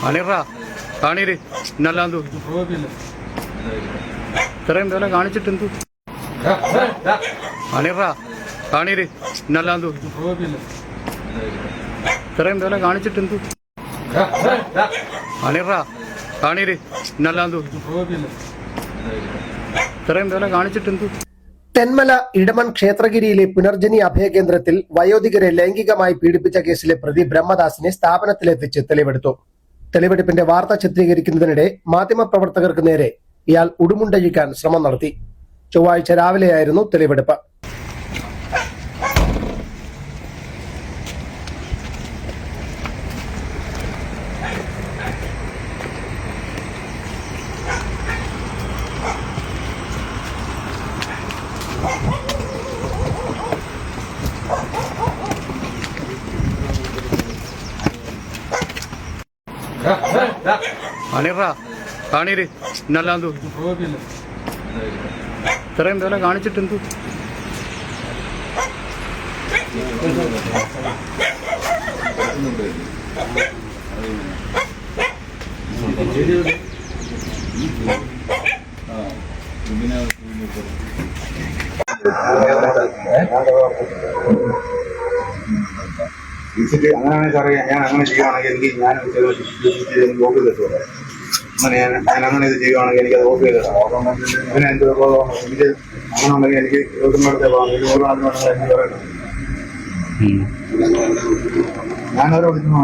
അണിറാ കാണീര് ഇന്നല്ലാന്തു ഇത്രയും വില കാണിച്ചിട്ടെന്തു അണിറാ കാണീര് ഇന്നല്ലാന്തു ഇത്രയും വില കാണിച്ചിട്ടെന്തു അണിറാ കാണീര് ഇന്നല്ലാന്തു ഇത്രയും വില കാണിച്ചിട്ടെന്തു. തെന്മല ഇടമൺ ക്ഷേത്രഗിരിയിലെ പുനർജനി അഭയകേന്ദ്രത്തിൽ വയോധികരെ ലൈംഗികമായി പീഡിപ്പിച്ച കേസിലെ പ്രതി ബ്രഹ്മദാസിനെ സ്ഥാപനത്തിലെത്തിച്ച് തെളിവെടുത്തു. തെളിവെടുപ്പിന്റെ വാർത്ത ചിത്രീകരിക്കുന്നതിനിടെ മാധ്യമപ്രവർത്തകർക്ക് നേരെ ഇയാൾ ഉടുമുണ്ടഴിക്കാൻ ശ്രമം നടത്തി. ചൊവ്വാഴ്ച രാവിലെയായിരുന്നു തെളിവെടുപ്പ്. അണിറാ കാണീര് ഇന്നല്ലാന്തു ഇത്രയും വില കാണിച്ചിട്ടെന്തു അങ്ങനെയാണെങ്കിൽ സാറേ ഞാൻ അങ്ങനെ ചെയ്യുകയാണെങ്കിൽ എനിക്ക് ഞാൻ ഓഫ് ചെയ്തിട്ടുള്ളത് അങ്ങനെ ഇത് ചെയ്യുകയാണെങ്കിൽ എനിക്ക് അത് ഓഫ് ചെയ്തിടാം. അങ്ങനെ എനിക്ക് അങ്ങനെ ഉണ്ടെങ്കിൽ എനിക്ക് ഓടുന്നിടത്തെ ഞാനവരെ വിളിക്കുന്നു.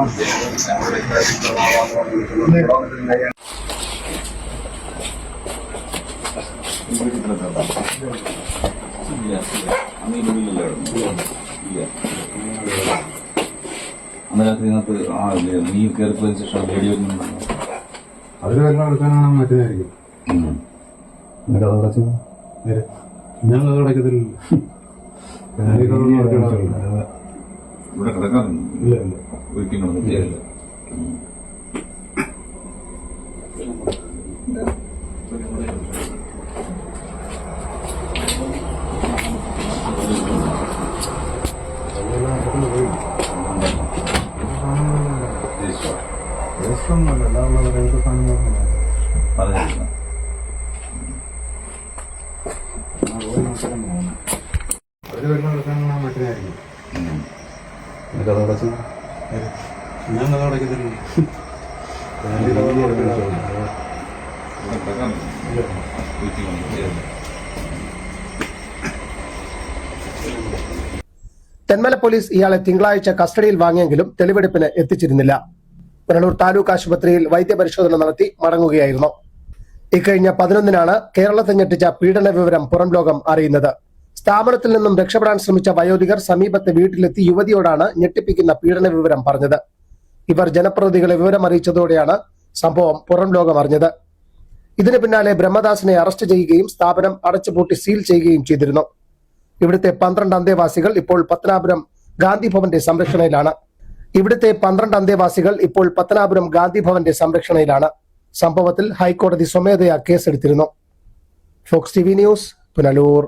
അതിനകത്ത് നീ കയറി ശേഷം വീഡിയോ അതിൽ വെള്ളം എടുക്കാനാണ് മറ്റേതായിരിക്കും. ഞാൻ അത് അടയ്ക്കത്തില്ല. ഇവിടെ കിടക്കാറുണ്ട്. ഒരിക്കലും തെന്മല പോലീസ് ഇയാളെ തിങ്കളാഴ്ച കസ്റ്റഡിയിൽ വാങ്ങിയെങ്കിലും തെളിവെടുപ്പിന് എത്തിച്ചിരുന്നില്ല. പുനലൂർ താലൂക്ക് ആശുപത്രിയിൽ വൈദ്യപരിശോധന നടത്തി മടങ്ങുകയായിരുന്നു. ഇക്കഴിഞ്ഞ 11-നാണ് കേരളത്തെ ഞെട്ടിച്ച പീഡന വിവരം പുറം ലോകം അറിയുന്നത്. സ്ഥാപനത്തിൽ നിന്നും രക്ഷപ്പെടാൻ ശ്രമിച്ച വയോധികർ സമീപത്തെ വീട്ടിലെത്തി യുവതിയോടാണ് ഞെട്ടിപ്പിക്കുന്ന പീഡന വിവരം പറഞ്ഞത്. ഇവർ ജനപ്രതിനിധികളെ വിവരം അറിയിച്ചതോടെയാണ് സംഭവം പുറം ലോകം അറിഞ്ഞത്. ഇതിന് പിന്നാലെ ബ്രഹ്മദാസിനെ അറസ്റ്റ് ചെയ്യുകയും സ്ഥാപനം അടച്ചുപൂട്ടി സീൽ ചെയ്യുകയും ചെയ്തിരുന്നു. ഇവിടുത്തെ 12 അന്തേവാസികൾ ഇപ്പോൾ പത്തനാപുരം ഗാന്ധിഭവന്റെ സംരക്ഷണയിലാണ്. സംഭവത്തിൽ ഹൈക്കോടതി സ്വമേധയാ കേസെടുത്തിരുന്നു. Fox TV news, Punalur.